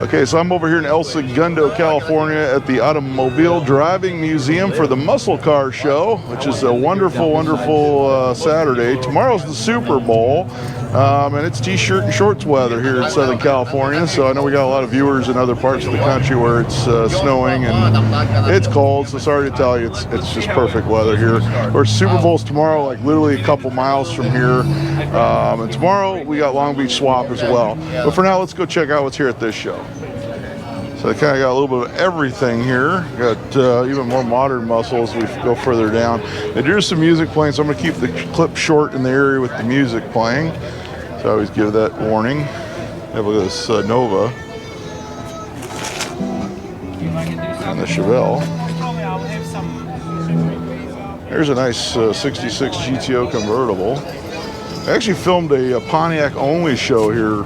Okay, so I'm over here in El Segundo, California at the Automobile Driving Museum for the Muscle Car Show, which is a wonderful, wonderful Saturday. Tomorrow's the Super Bowl, and it's t-shirt and shorts weather here in Southern California, so I know we got a lot of viewers in other parts of the country where it's snowing and it's cold, so sorry to tell you, it's just perfect weather here. Of course, Super Bowl's tomorrow, like literally a couple miles from here, and tomorrow we got Long Beach Swap as well. But for now, let's go check out what's here at this show. So I kind of got a little bit of everything here. Got even more modern muscle as we go further down. And here's some music playing, so I'm going to keep the clip short in the area with the music playing. So I always give that warning. Have a look at this Nova and the Chevelle. There's a nice 66 GTO convertible. I actually filmed a Pontiac only show here,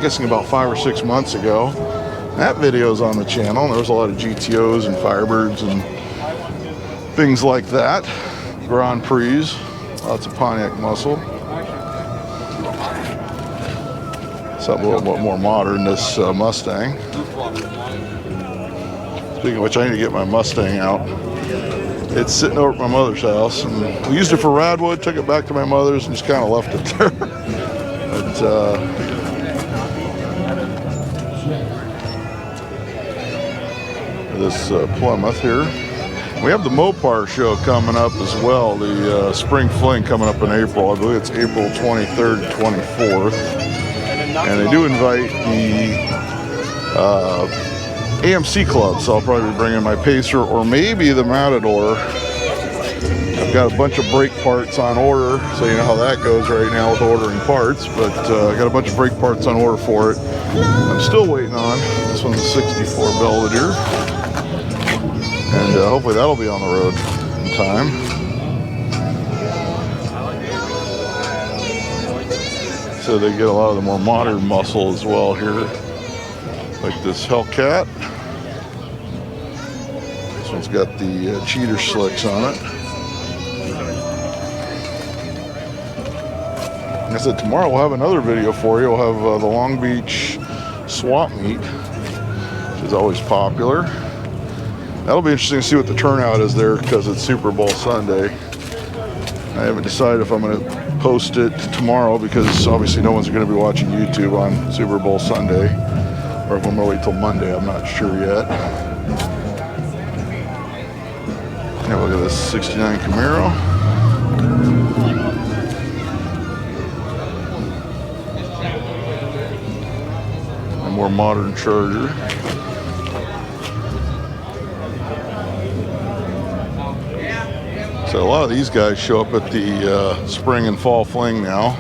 guessing about 5 or 6 months ago. That video's on the channel. There was a lot of GTOs and Firebirds and things like that. Grand Prix, lots of Pontiac muscle. Something a little bit more modern, this Mustang. Speaking of which, I need to get my Mustang out. It's sitting over at my mother's house, and we used it for Radwood, took it back to my mother's, and just kind of left it there. But, this Plymouth here. We have the Mopar show coming up as well, the Spring Fling coming up in April. I believe it's April 23rd, 24th. And they do invite the AMC Club, so I'll probably be bringing my Pacer or maybe the Matador. I've got a bunch of brake parts on order, so you know how that goes right now with ordering parts, but I got a bunch of brake parts on order for it. I'm still waiting on. This one's a 64 Belvedere. And hopefully that'll be on the road in time. So they get a lot of the more modern muscle as well here. Like this Hellcat. This one's got the cheater slicks on it. Like I said, tomorrow we'll have another video for you. We'll have the Long Beach Swap Meet, which is always popular. That'll be interesting to see what the turnout is there because it's Super Bowl Sunday. I haven't decided if I'm going to post it tomorrow because obviously no one's going to be watching YouTube on Super Bowl Sunday. Or if I'm going to wait till Monday, I'm not sure yet. Yeah, look at this 69 Camaro. A more modern Charger. So a lot of these guys show up at the spring and fall fling now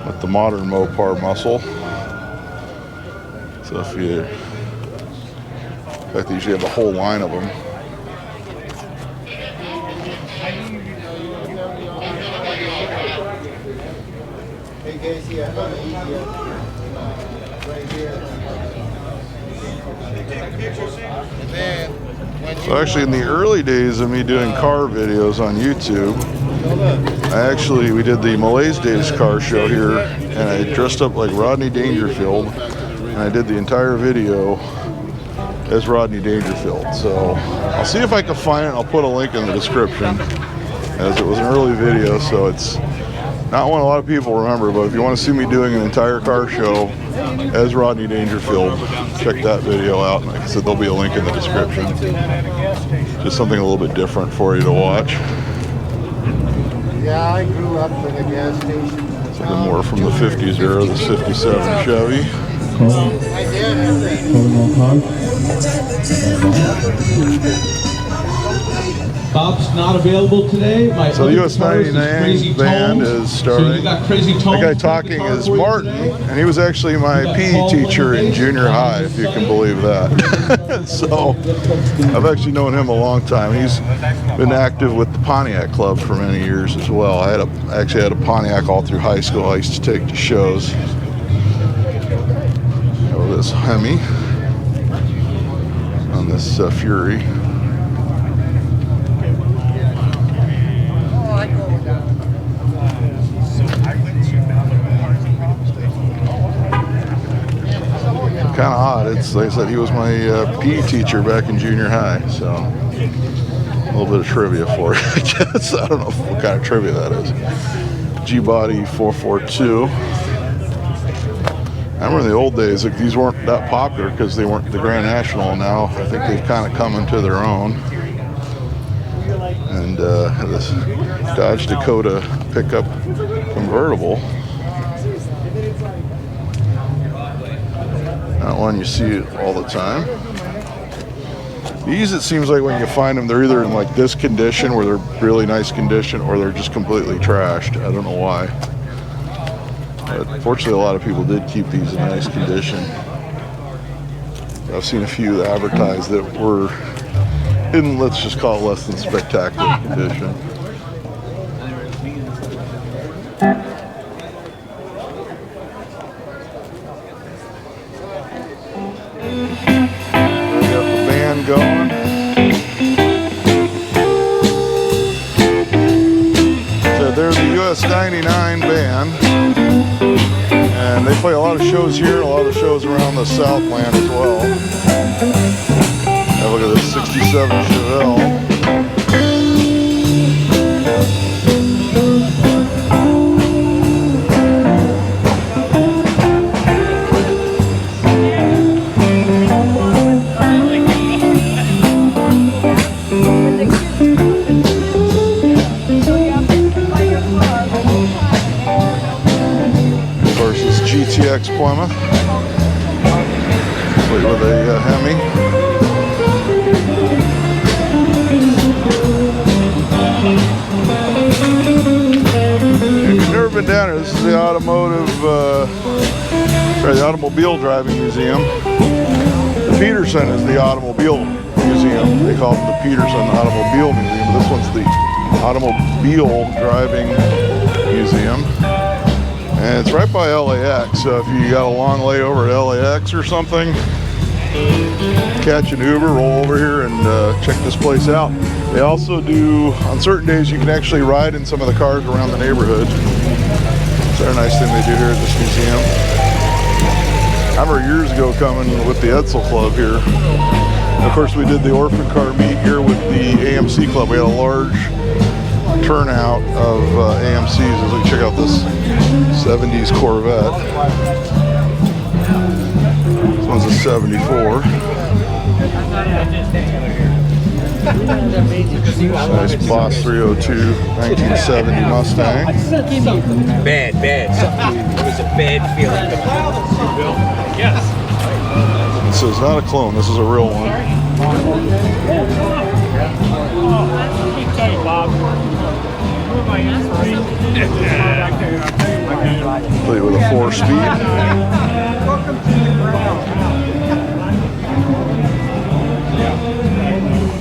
with the modern Mopar muscle. So if you, in fact, they usually have a whole line of them. So actually in the early days of me doing car videos on YouTube, we did the Malaise Daze car show here, and I dressed up like Rodney Dangerfield, and I did the entire video as Rodney Dangerfield. So I'll see if I can find it, and I'll put a link in the description, as it was an early video, so it's not one a lot of people remember, but if you want to see me doing an entire car show as Rodney Dangerfield, check that video out. And like I said, there'll be a link in the description. Just something a little bit different for you to watch. Yeah, I grew up with a gas station. Something more from the 50s era, this 57 Chevy. Bob's not available today. So the US 99 band is starting. The guy talking is Martin, and he was actually my PE teacher in junior high, if you can believe that. So I've actually known him a long time. He's been active with the Pontiac Club for many years as well. I actually had a Pontiac all through high school. I used to take to shows. Oh, this Hemi on this Fury. kind of odd. It's like I said, he was my PE teacher back in junior high, so a little bit of trivia for you, I guess. I don't know what kind of trivia that is. G-Body 442. I remember in the old days, like, these weren't that popular because they weren't the Grand National. Now I think they've kind of come into their own. And this Dodge Dakota pickup convertible. Not one you see all the time. These, it seems like when you find them, they're either in like this condition where they're really nice condition, or they're just completely trashed. I don't know why. But fortunately, a lot of people did keep these in nice condition. I've seen a few advertised that were in, let's just call it, less than spectacular condition. We got the band going. So they're the US 99 band. And they play a lot of shows here, a lot of shows around the Southland as well. Now look at this 67 Chevelle. GTX Plymouth, complete with a Hemi. If you've never been down here, this is the the Automobile Driving Museum. The Peterson is the Automobile Museum. They call it the Peterson Automobile Museum, but this one's the Automobile Driving Museum. And it's right by LAX, so if you got a long layover at LAX or something, catch an Uber, roll over here and check this place out. They also do, on certain days, you can actually ride in some of the cars around the neighborhood. It's a nice thing they do here at this museum. I remember years ago coming with the Edsel Club here. And of course, we did the orphan car meet here with the AMC Club. We had a large turnout of AMCs as we check out this 70s Corvette. This one's a 74. Nice Boss 302 1970 Mustang. Bad. It was a bad feeling. Yes. This is not a clone, this is a real one. Play with a 4-speed.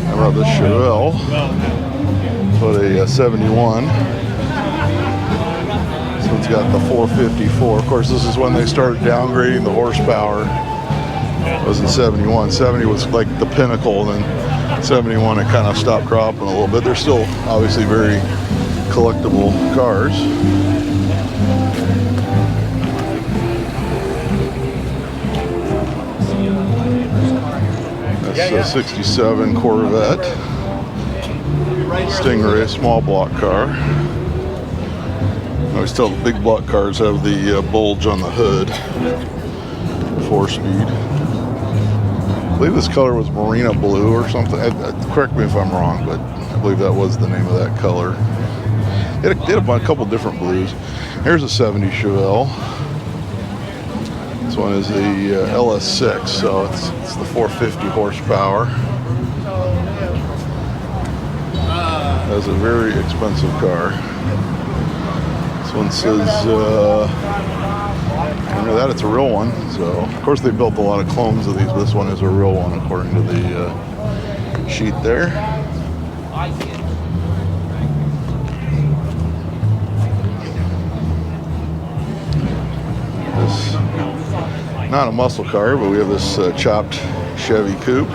How about this Chevelle? Put a 71. So it's got the 454. Of course, this is when they started downgrading the horsepower. It was in 71. 70 was like the pinnacle, and then 71 it kind of stopped dropping a little bit. They're still obviously very collectible cars. That's a 67 Corvette Stingray, small block car. I always tell the big block cars have the bulge on the hood. 4-speed. I believe this color was Marina Blue or something. Correct me if I'm wrong, but I believe that was the name of that color. It did a couple different blues. Here's a 70 Chevelle. This one is the LS6, so it's the 450 horsepower. That's a very expensive car. This one says, remember that, it's a real one. So, of course, they built a lot of clones of these, but this one is a real one according to the sheet there. This, not a muscle car, but we have this chopped Chevy Coupe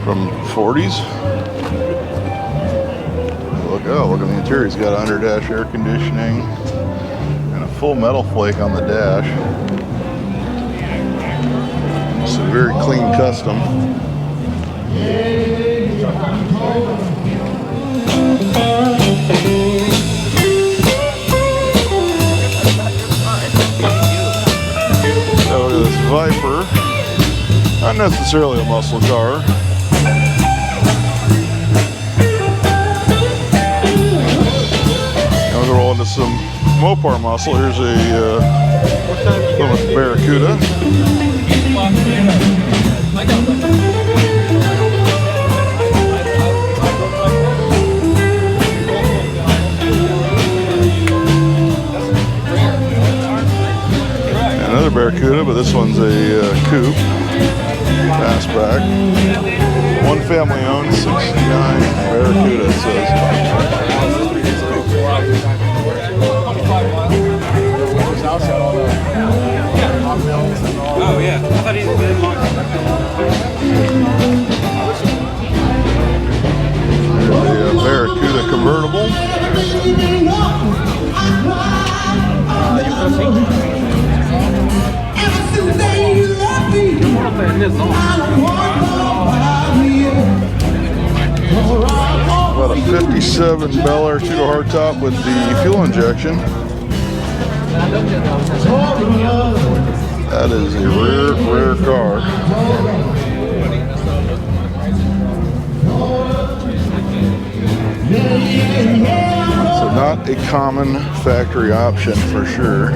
from 40s. Look at the interior. He's got under dash air conditioning and a full metal flake on the dash. It's a very clean custom. Look at this Viper. Not necessarily a muscle car. Now we'll roll into some Mopar muscle. Here's a Plymouth Barracuda. Another Barracuda, but this one's a coupe. Fastback. One family owned, 69 Barracuda, it says. Oh, yeah. I thought he didn't There's a Barracuda convertible. About a 57 Bel Air 2-door hardtop with the fuel injection. That is a rare car. So not a common factory option for sure.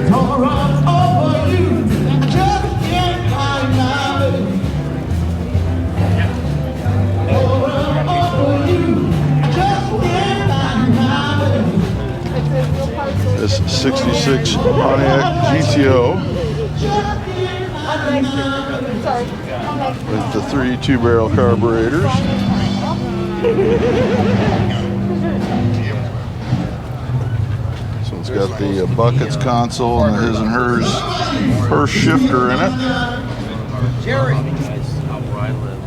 This 66 Pontiac GTO with the 3 2-barrel carburetors. This one's got the buckets console and the his and hers first shifter in it. Jerry. Out where I live,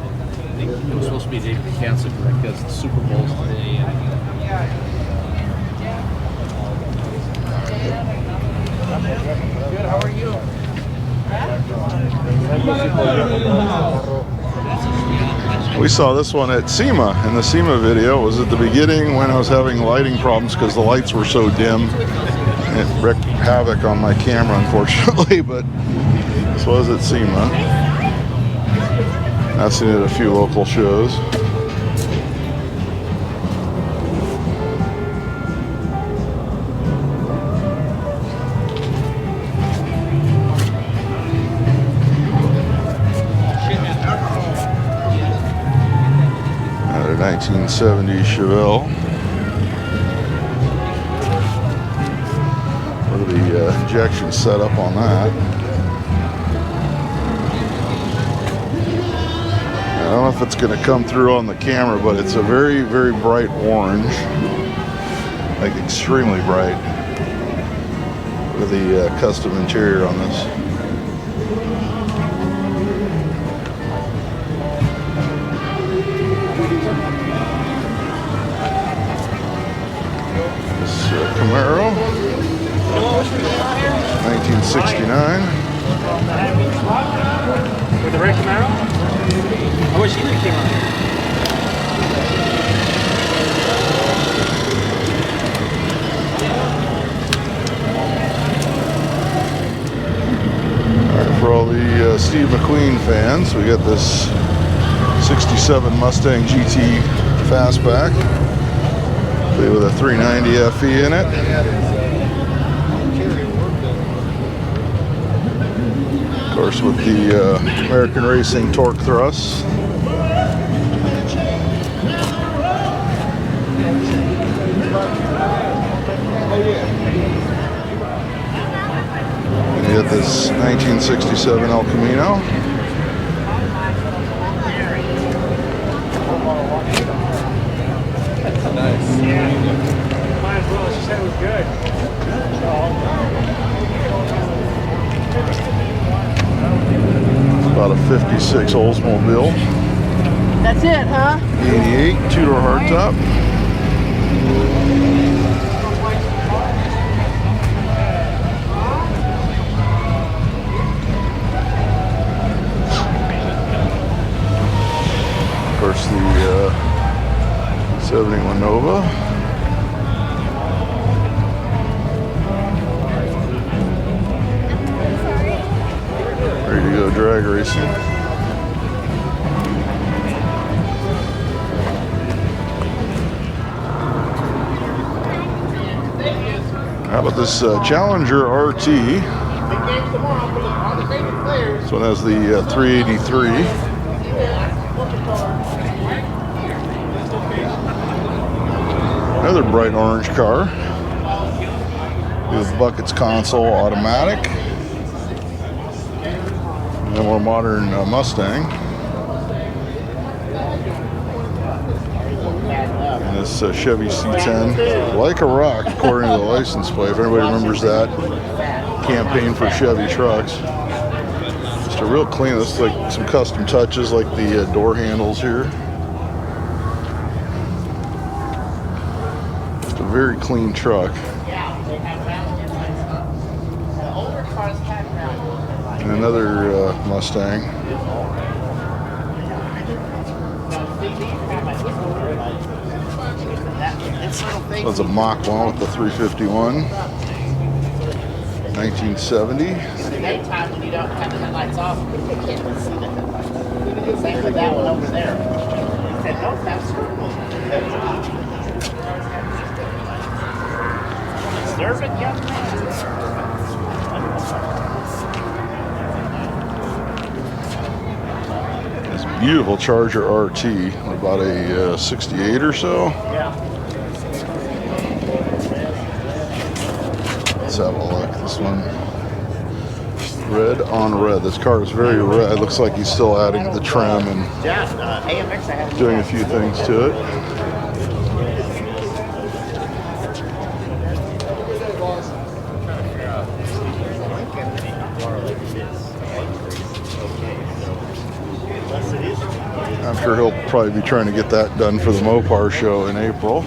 it was supposed to be they canceled because the Super Bowl's today. Good, how are you? We saw this one at SEMA in the SEMA video. It was at the beginning when I was having lighting problems because the lights were so dim. It wreaked havoc on my camera, unfortunately, but this was at SEMA. I've seen it at a few local shows. Another 1970 Chevelle. Look at the injection setup on that. I don't know if it's going to come through on the camera, but it's a very, very bright orange. Like extremely bright. With the custom interior on this. This Camaro. 1969. With the red Camaro? I wish he would have came on. Alright, for all the Steve McQueen fans, we got this 67 Mustang GT Fastback with a 390 FE in it. Of course, with the American Racing torque thrust. And you got this 1967 El Camino. Nice. Yeah. Might as well. She said it was good. About a 56 Oldsmobile. That's it, huh? 88 2-door hardtop. Nova. Ready to go drag racing. How about this Challenger RT? This one has the 383. Another bright orange car with buckets console automatic. And a more modern Mustang. And this Chevy C10, like a rock, according to the license plate. If anybody remembers that campaign for Chevy trucks. Just a real clean, this is like some custom touches like the door handles here. Just a very clean truck. And another Mustang. That's a Mach 1 with the 351. 1970. Daytime when you don't have the headlights off, you can't even see the headlights. Same with that one over there. And no faster. Observant young man. This beautiful Charger RT, about a 68 or so. Yeah. Let's have a look. This one, red on red. This car is very red. It looks like he's still adding the trim and doing a few things to it. I'm sure he'll probably be trying to get that done for the Mopar show in April.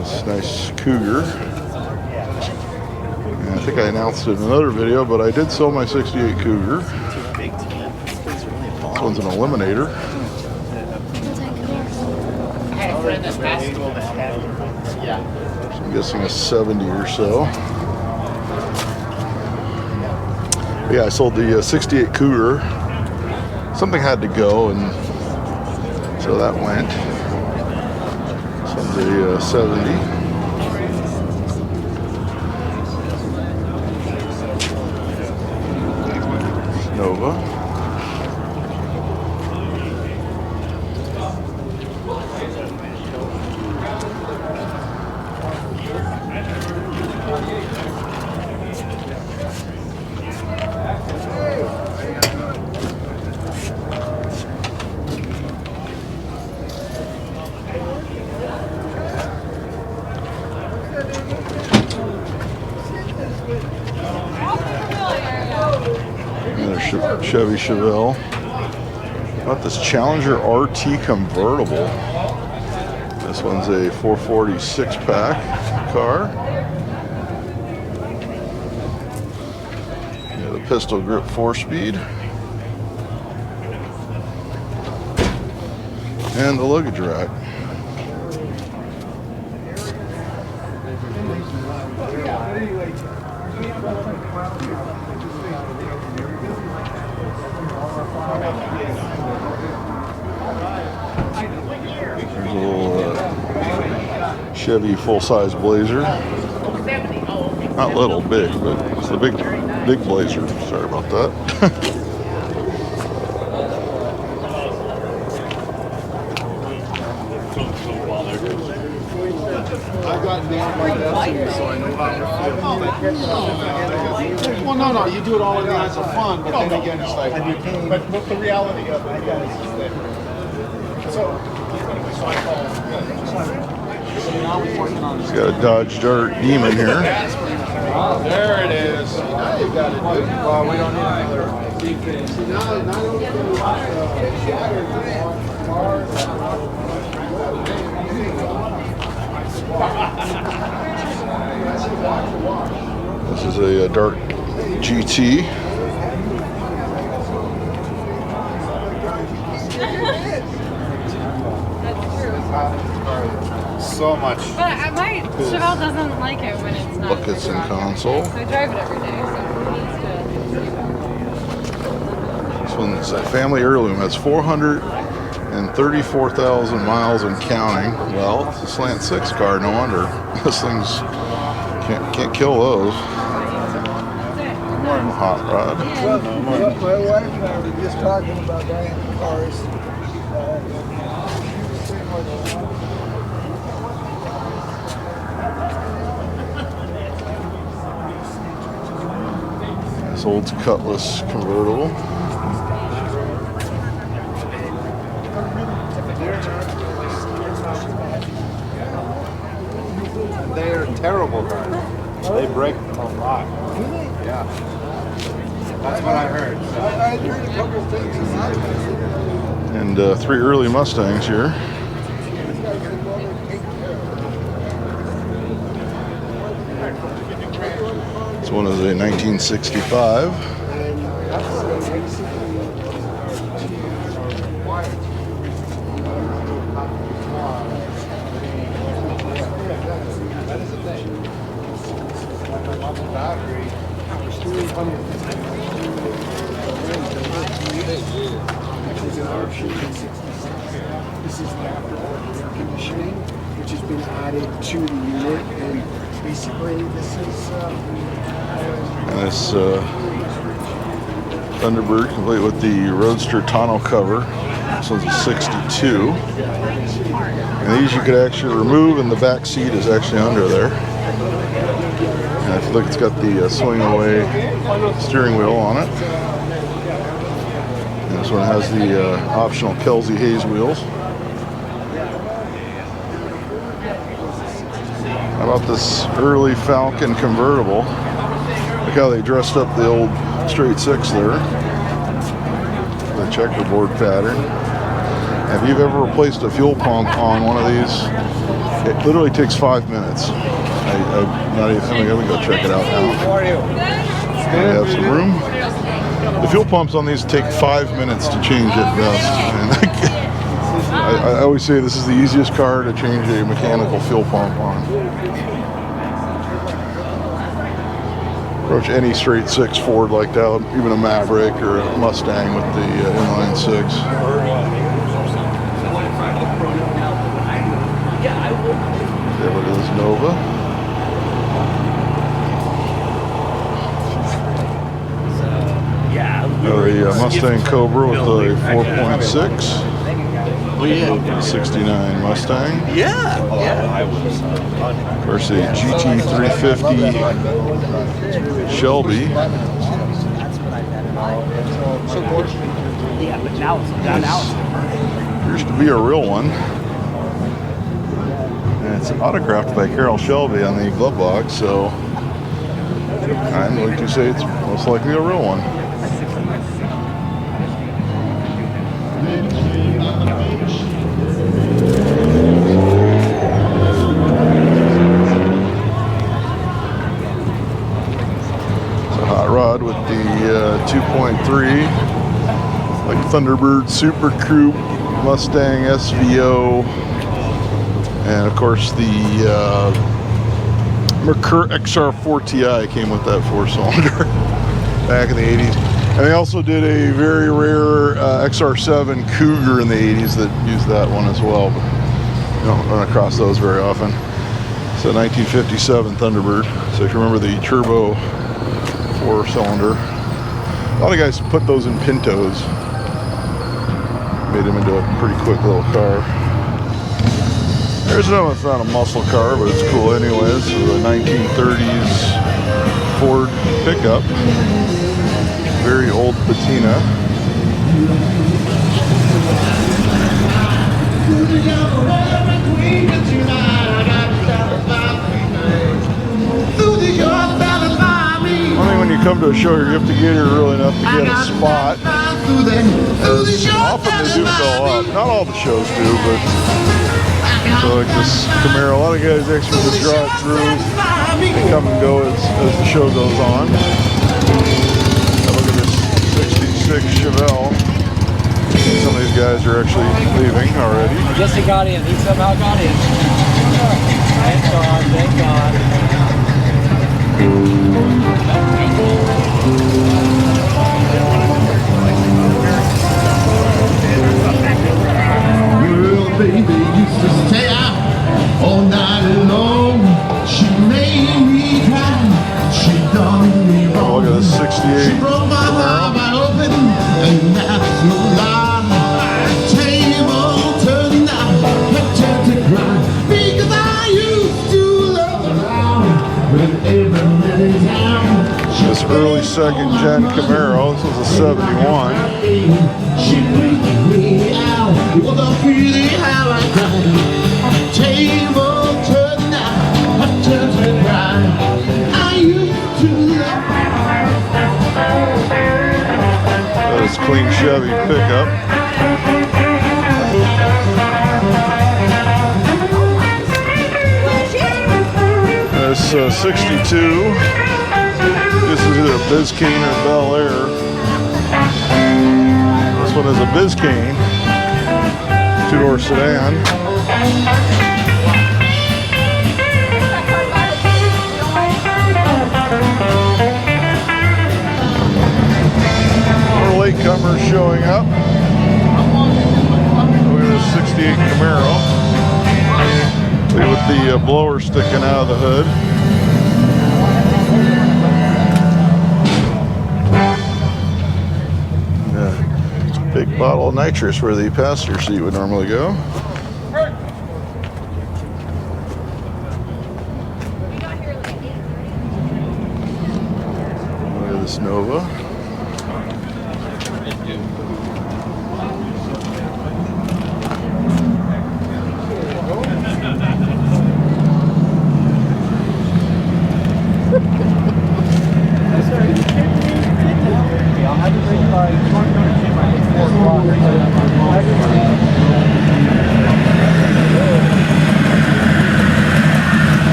This nice Cougar. And I think I announced it in another video, but I did sell my 68 Cougar. This one's an Eliminator. So I'm guessing a 70 or so. But yeah, I sold the 68 Cougar. Something had to go, and so that went. So the 70. Nova. Chevy Chevelle. Got this Challenger RT convertible. This one's a 446 pack car. Yeah, the pistol grip 4-speed. And the luggage rack. There's a little Chevy full-size Blazer. Not little, big, but it's the big Blazer. Sorry about that. I've gotten down like that, so I know how to feel. Well, no, you do it all in the eyes of fun, but then again, it's like, but the reality of it is that, so now we're working on this. Got a Dodge Dart Demon here. There it is. Now you got it. Well, we don't need another defense. Now only This is a Dart GT. So much. But my Chevelle doesn't like it when it's not. Buckets and console. I drive it every day, so it needs to. This one's a family heirloom. Has 434,000 miles and counting. Well, it's a slant 6 car. No wonder. This thing's can't kill those. Hot rod. Well, my wife and I were just talking about buying cars. This old Cutlass convertible. They're terrible cars. They break a lot. Yeah. That's what I heard. I heard a couple things. And 3 early Mustangs here. This one is a 1965. This is the aftermarket air conditioning, which has been added to the unit, and basically this is And this Thunderbird complete with the Roadster tonneau cover. This one's a 62. And these you could actually remove, and the back seat is actually under there. And if you look, it's got the swing away steering wheel on it. And this one has the optional Kelsey Hayes wheels. How about this early Falcon convertible? Look how they dressed up the old straight 6 there. The checkerboard pattern. If you've ever replaced a fuel pump on one of these, it literally takes 5 minutes. I'm gonna go check it out now. We have some room. The fuel pumps on these take 5 minutes to change at best. And I always say this is the easiest car to change a mechanical fuel pump on. Approach any straight 6 Ford like that, even a Maverick or a Mustang with the inline 6. There it is, Nova. A Mustang Cobra with a 4.6. 69 Mustang. Of course, a GT350 Shelby. Appears to be a real one. And it's autographed by Carroll Shelby on the glove box, so I'm going to say it's most likely a real one. Rod with the 2.3, like Thunderbird Super Coupe, Mustang SVO, and of course the Merkur XR4 Ti came with that 4-cylinder back in the 80s. And they also did a very rare XR7 Cougar in the 80s that used that one as well, but you don't run across those very often. It's a 1957 Thunderbird, so if you remember the turbo 4-cylinder. A lot of guys put those in Pintos. Made them into a pretty quick little car. There's no, it's not a muscle car, but it's cool anyways. It's a 1930s Ford pickup. Very old patina. Only when you come to a show, you have to get here early enough to get a spot. Often they do fill up. Not all the shows do, but so like this Camaro, a lot of guys actually just drive through. They come and go as the show goes on. Now look at this 66 Chevelle. Some of these guys guys are actually leaving already. I guess he got in. He somehow got in. Thank God. Thank God. Well, baby used to stay out all night long. She made me cry. She done me wrong. Oh, look at this 68. She broke my heart wide open, and that's no lie. Table turned out, I turned to cry because I used to love her. With every minute down. This early second gen Camaro. This was a 71. She freaked me out. It was a feeling how I cried. Table turned out, I turned to cry. I used to love That is clean Chevy pickup. That's 62. This is either a Biscayne or Bel Air. This one is a Biscayne. Two-door sedan. More latecomers showing up. Look at this 68 Camaro. Look at with the blower sticking out of the hood. Big bottle of nitrous where the passenger seat would normally go. Look at this Nova.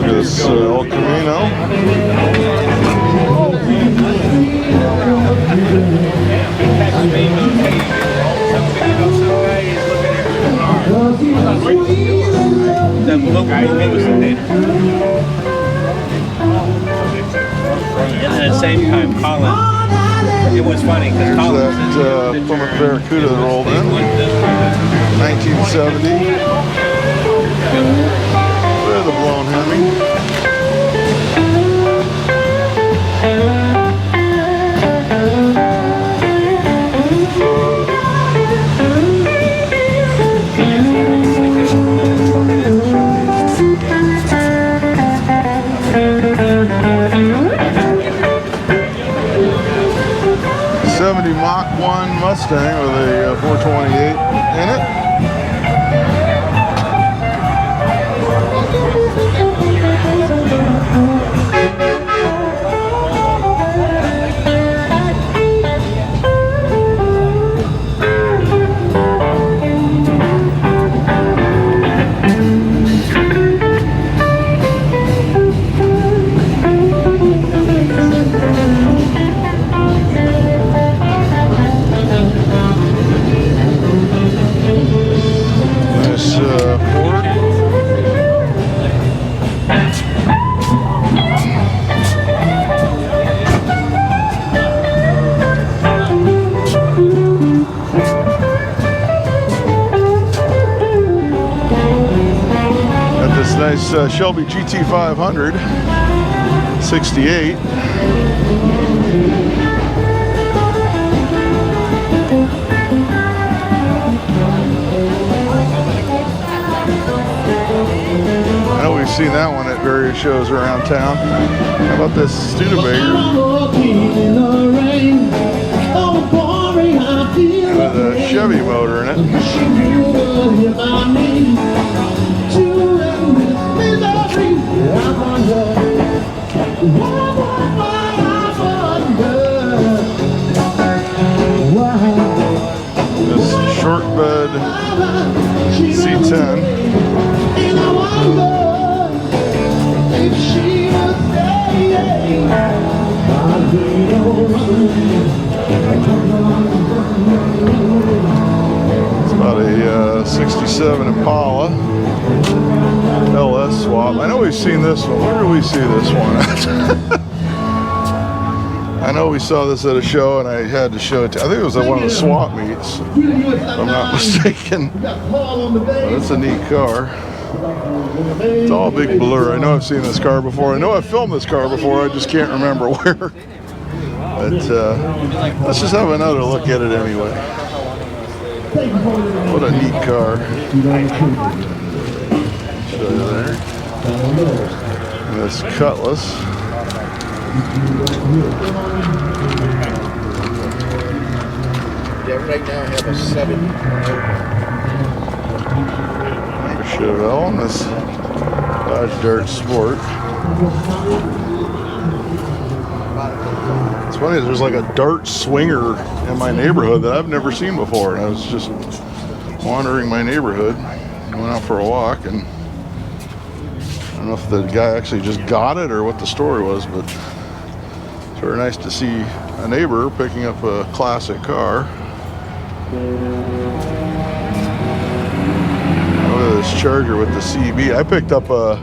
This El Camino. And at the same time, Colin, it was funny because Colin That Plymouth Barracuda that rolled in 1970. Look at the blown Hemi. Mach 1 Mustang with a 428 in it. Nice Shelby GT500, 68. I know we've seen that one at various shows around town. How about this Studebaker with a Chevy motor in it? This short bed C10. 67 Impala LS swap. I know we've seen this one. Where did we see this one? I know we saw this at a show and I had to show it to, I think it was at one of the swap meets, if I'm not mistaken. But it's a neat car. It's all a big blur. I know I've seen this car before. I know I've filmed this car before. I just can't remember where. But let's just have another look at it anyway. What a neat car. Show you there. And this Cutlass. Yeah, right now I have a 7. Chevelle and this Dodge Dart Sport. It's funny, there's like a Dart swinger in my neighborhood that I've never seen before. And I was just wandering my neighborhood, went out for a walk, and I don't know if the guy actually just got it or what the story was, but it's very nice to see a neighbor picking up a classic car. This Charger with the CB. I picked up a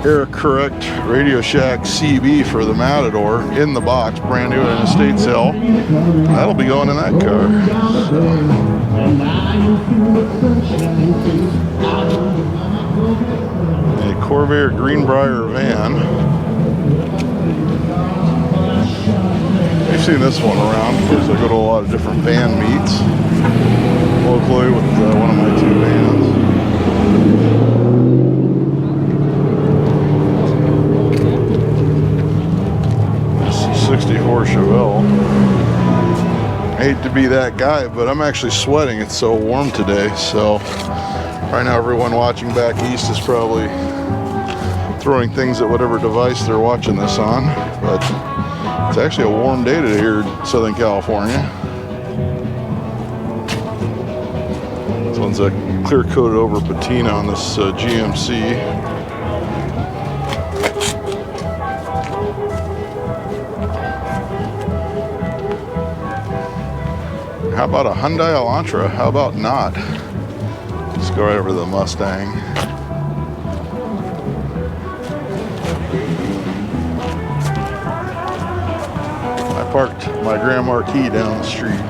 Air Correct Radio Shack CB for the Matador in the box, brand new at an estate sale. That'll be going in that car. A Corvair Greenbrier van. I've seen this one around because I go to a lot of different van meets locally with one of my 2 vans. 64 Chevelle. I hate to be that guy, but I'm actually sweating. It's so warm today. So right now everyone watching back east is probably throwing things at whatever device they're watching this on. But it's actually a warm day today here in Southern California. This one's a clear coated over patina on this GMC. How about a Hyundai Elantra? How about not? Let's go right over to the Mustang. I parked my Grand Marquis down the street.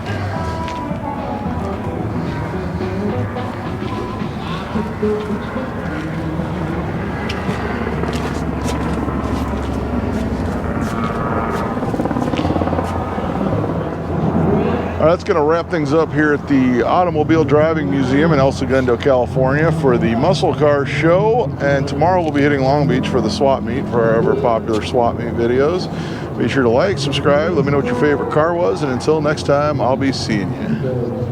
That's going to wrap things up here at the Automobile Driving Museum in El Segundo, California for the Muscle Car Show. And tomorrow we'll be hitting Long Beach for the swap meet, for our ever popular swap meet videos. Be sure to like, subscribe, let me know what your favorite car was, and until next time, I'll be seeing you.